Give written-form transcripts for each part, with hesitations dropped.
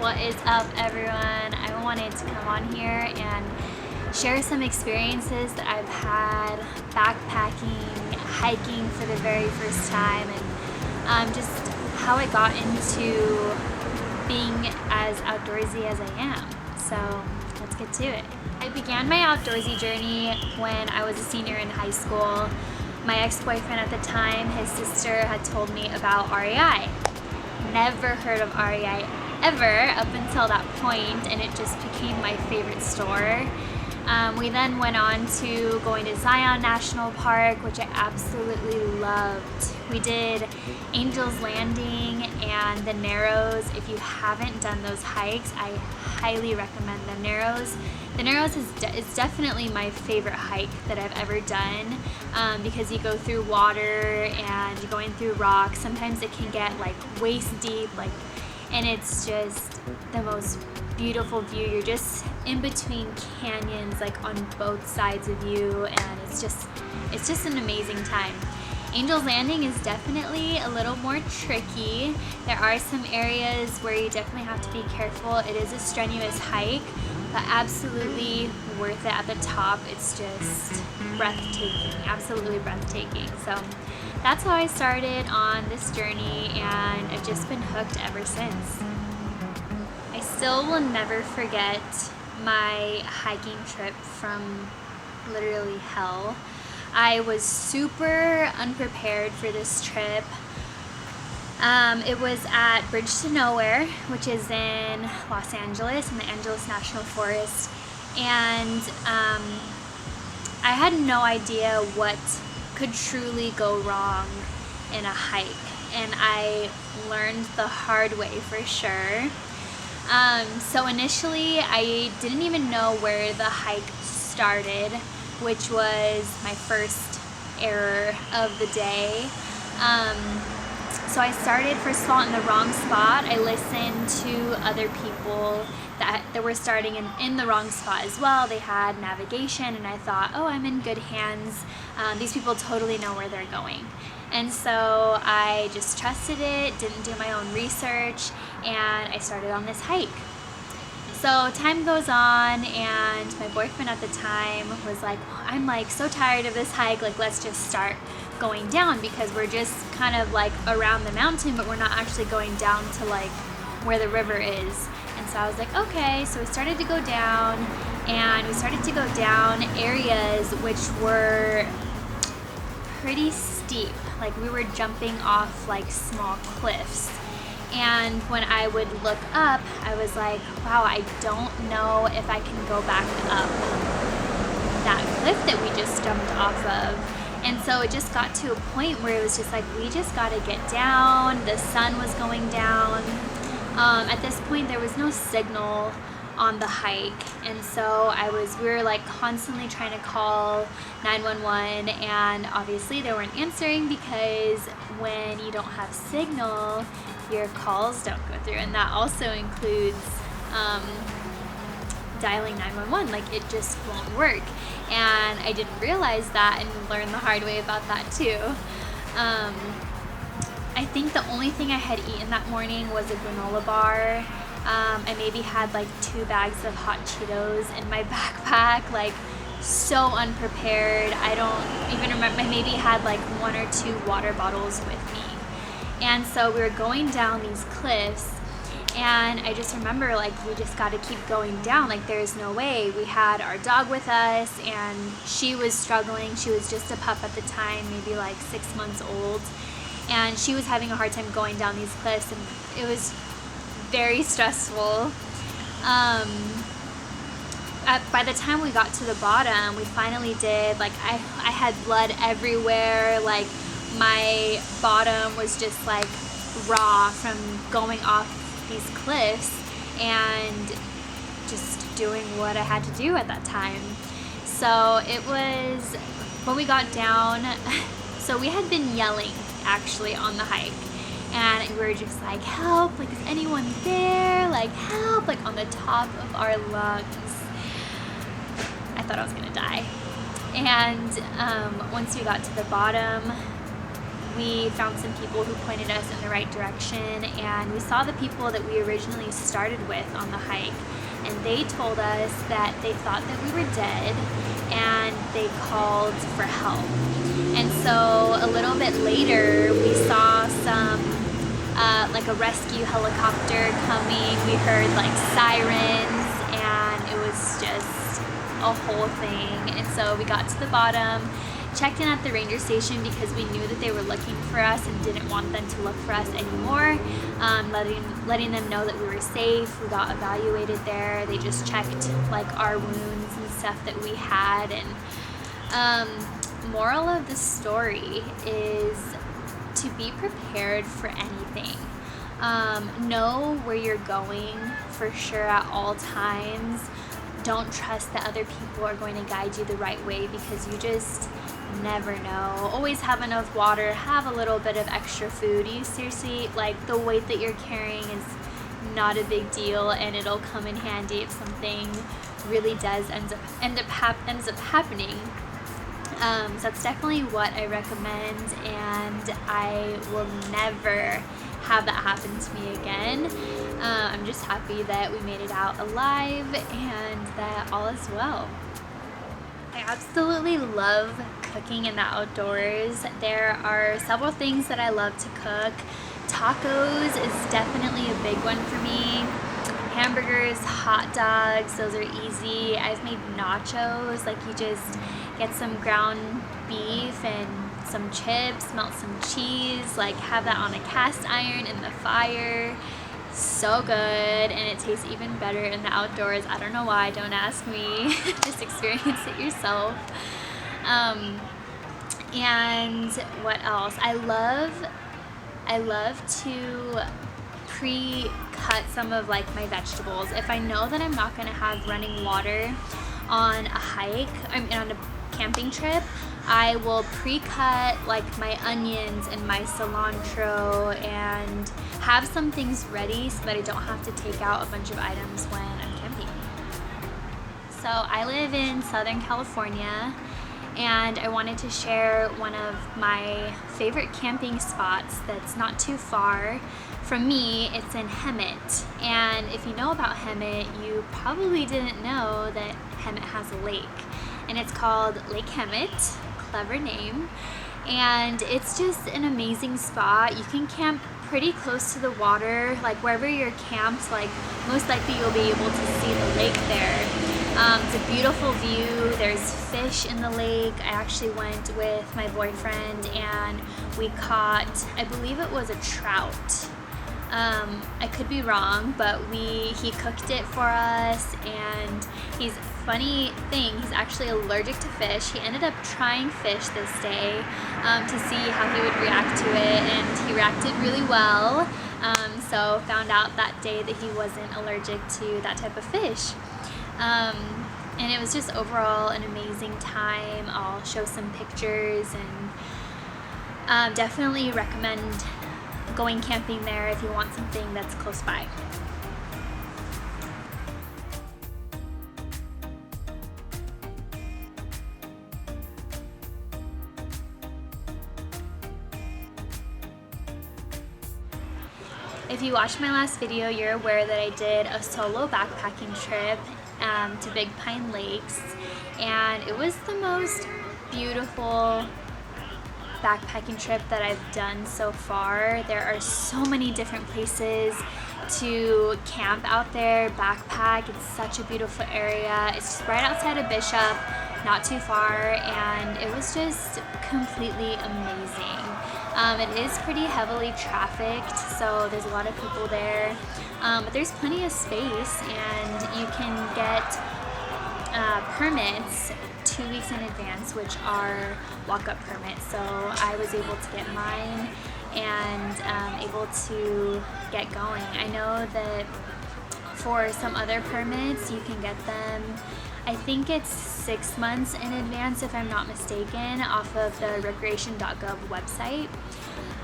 What is up, everyone? I wanted to come on here and share some experiences that I've had backpacking, hiking for the very first time, and just how I got into being as outdoorsy as I am. So let's get to it. I began my outdoorsy journey when I was a senior in high school. My ex-boyfriend at the time, his sister had told me about REI. Never heard of REI ever up until that point, and it just became my favorite store. We then went on to going to Zion National Park, which I absolutely loved. We did Angel's Landing and the Narrows. If you haven't done those hikes, I highly recommend the Narrows. The Narrows is definitely my favorite hike that I've ever done because you go through water and you're going through rocks. Sometimes it can get like waist deep, and it's just the most beautiful view. You're just in between canyons, like on both sides of you, and it's just an amazing time. Angel's Landing is definitely a little more tricky. There are some areas where you definitely have to be careful. It is a strenuous hike, but absolutely worth it at the top. It's just breathtaking, absolutely breathtaking. So that's how I started on this journey, and I've just been hooked ever since. I still will never forget my hiking trip from literally hell. I was super unprepared for this trip. It was at Bridge to Nowhere, which is in Los Angeles, in the Angeles National Forest, and I had no idea what could truly go wrong in a hike, and I learned the hard way for sure. So initially I didn't even know where the hike started, which was my first error of the day. So I started, first of all, in the wrong spot. I listened to other people that were starting in the wrong spot as well. They had navigation, and I thought, oh, I'm in good hands. These people totally know where they're going. And so I just trusted it, didn't do my own research, and I started on this hike. So time goes on, and my boyfriend at the time was like, I'm like so tired of this hike, like let's just start going down, because we're just kind of like around the mountain, but we're not actually going down to like where the river is. And so I was like, okay. So we started to go down, and we started to go down areas which were pretty steep. Like we were jumping off like small cliffs. And when I would look up, I was like, wow, I don't know if I can go back up that cliff that we just jumped off of. And so it just got to a point where it was just like, we just got to get down. The sun was going down. At this point, there was no signal on the hike, and so we were like constantly trying to call 911, and obviously they weren't answering, because when you don't have signal, your calls don't go through, and that also includes dialing 911. Like it just won't work, and I didn't realize that, and learned the hard way about that too. I think the only thing I had eaten that morning was a granola bar. I maybe had like 2 bags of hot Cheetos in my backpack, like so unprepared. I don't even remember. I maybe had like 1 or 2 water bottles with me. And so we were going down these cliffs, and I just remember like we just got to keep going down. Like there's no way. We had our dog with us, and she was struggling. She was just a pup at the time, maybe like 6 months old. And she was having a hard time going down these cliffs, and it was very stressful. By the time we got to the bottom, we finally did, like I had blood everywhere, like my bottom was just like raw from going off these cliffs and just doing what I had to do at that time. So it was, when we got down, so we had been yelling actually on the hike, and we were just like, help, like is anyone there, like help, like on the top of our lungs. I thought I was gonna die. And once we got to the bottom, we found some people who pointed us in the right direction, and we saw the people that we originally started with on the hike, and they told us that they thought that we were dead and they called for help. And so a little bit later we saw some like a rescue helicopter coming. We heard like sirens, and it was just a whole thing. And so we got to the bottom, checked in at the ranger station because we knew that they were looking for us and didn't want them to look for us anymore, letting them know that we were safe. We got evaluated there. They just checked like our wounds and stuff that we had. And moral of the story is to be prepared for anything. Know where you're going for sure at all times. Don't trust that other people are going to guide you the right way, because you just never know. Always have enough water, have a little bit of extra food. You seriously, like, the weight that you're carrying is not a big deal, and it'll come in handy if something really does ends up happening. So that's definitely what I recommend, and I will never have that happen to me again. I'm just happy that we made it out alive and that all is well. I absolutely love cooking in the outdoors. There are several things that I love to cook. Tacos is definitely a big one for me. Hamburgers, hot dogs, those are easy. I've made nachos, like you just get some ground beef and some chips, melt some cheese, like have that on a cast iron in the fire. So good, and it tastes even better in the outdoors. I don't know why, don't ask me. Just experience it yourself. And what else? I love to pre-cut some of like my vegetables. If I know that I'm not gonna have running water on a hike, on a camping trip, I will pre-cut like my onions and my cilantro and have some things ready so that I don't have to take out a bunch of items when I'm camping. So I live in Southern California, and I wanted to share one of my favorite camping spots that's not too far from me. It's in Hemet, and if you know about Hemet, you probably didn't know that Hemet has a lake, and it's called Lake Hemet. Clever name. And it's just an amazing spot. You can camp pretty close to the water, like wherever you're camped, like most likely you'll be able to see the lake there. It's a beautiful view. There's fish in the lake. I actually went with my boyfriend and we caught, I believe it was a trout. I could be wrong, but he cooked it for us, and funny thing, he's actually allergic to fish. He ended up trying fish this day to see how he would react to it, and he reacted really well. So found out that day that he wasn't allergic to that type of fish. And it was just overall an amazing time. I'll show some pictures, and definitely recommend going camping there if you want something that's close by. If you watched my last video, you're aware that I did a solo backpacking trip to Big Pine Lakes, and it was the most beautiful backpacking trip that I've done so far. There are so many different places to camp out there, backpack. It's such a beautiful area. It's just right outside of Bishop, not too far, and it was just completely amazing. It is pretty heavily trafficked, so there's a lot of people there, but there's plenty of space, and you can get permits 2 weeks in advance, which are walk-up permits. So I was able to get mine and able to get going. I know that for some other permits you can get them, I think it's 6 months in advance if I'm not mistaken, off of the recreation.gov website.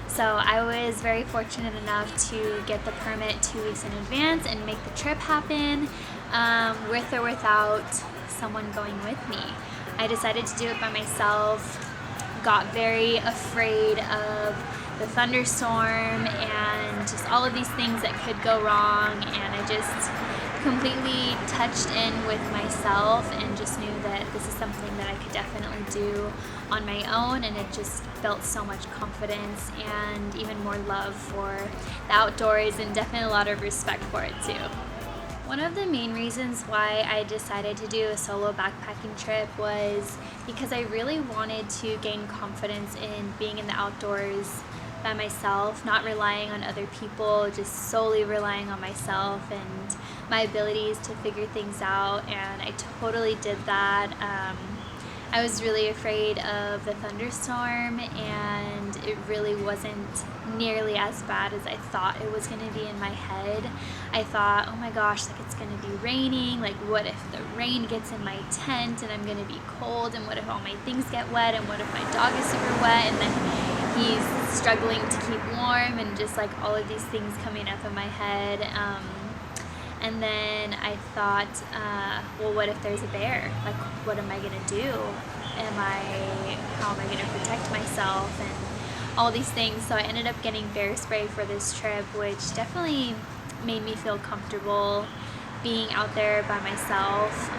So I was very fortunate enough to get the permit 2 weeks in advance and make the trip happen, with or without someone going with me. I decided to do it by myself, got very afraid of the thunderstorm and just all of these things that could go wrong, and I just completely touched in with myself and just knew that this is something that I could definitely do on my own, and it just felt so much confidence and even more love for the outdoors, and definitely a lot of respect for it too. One of the main reasons why I decided to do a solo backpacking trip was because I really wanted to gain confidence in being in the outdoors by myself, not relying on other people, just solely relying on myself and my abilities to figure things out, and I totally did that. I was really afraid of the thunderstorm, and it really wasn't nearly as bad as I thought it was going to be in my head. I thought, oh my gosh, like it's going to be raining, like what if the rain gets in my tent and I'm going to be cold, and what if all my things get wet, and what if my dog is super wet and then he's struggling to keep warm, and just like all of these things coming up in my head. And then I thought, well, what if there's a bear? Like, what am I gonna do? How am I gonna protect myself? And all these things. So I ended up getting bear spray for this trip, which definitely made me feel comfortable being out there by myself.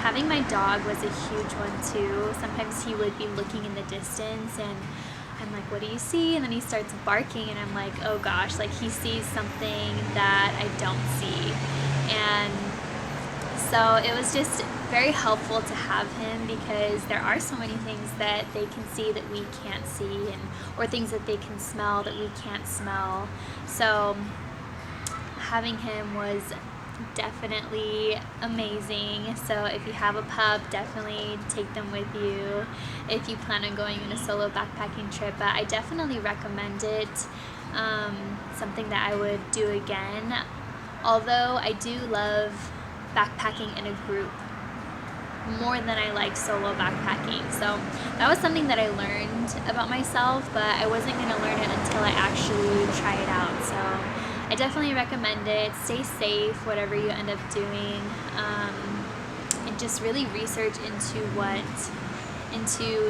Having my dog was a huge one too. Sometimes he would be looking in the distance, and I'm like, what do you see? And then he starts barking, and I'm like, oh gosh, like he sees something that I don't see. And so it was just very helpful to have him, because there are so many things that they can see that we can't see, or things that they can smell that we can't smell. So having him was definitely amazing. So if you have a pup, definitely take them with you if you plan on going on a solo backpacking trip. But I definitely recommend it, something that I would do again, although I do love backpacking in a group more than I like solo backpacking. So that was something that I learned about myself, but I wasn't going to learn it until I actually try it out. So I definitely recommend it. Stay safe, whatever you end up doing, and just really research into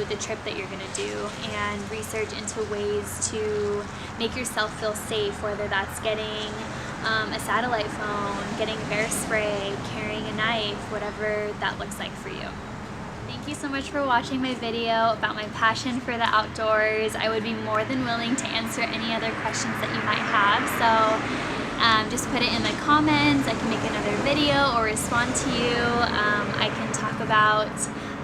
the trip that you're gonna do, and research into ways to make yourself feel safe, whether that's getting a satellite phone, getting bear spray, carrying a knife, whatever that looks like for you. Thank you so much for watching my video about my passion for the outdoors. I would be more than willing to answer any other questions that you might have, so just put it in the comments. I can make another video or respond to you. I can talk about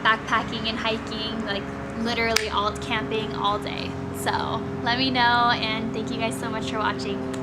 backpacking and hiking, like literally all camping all day. So let me know, and thank you guys so much for watching.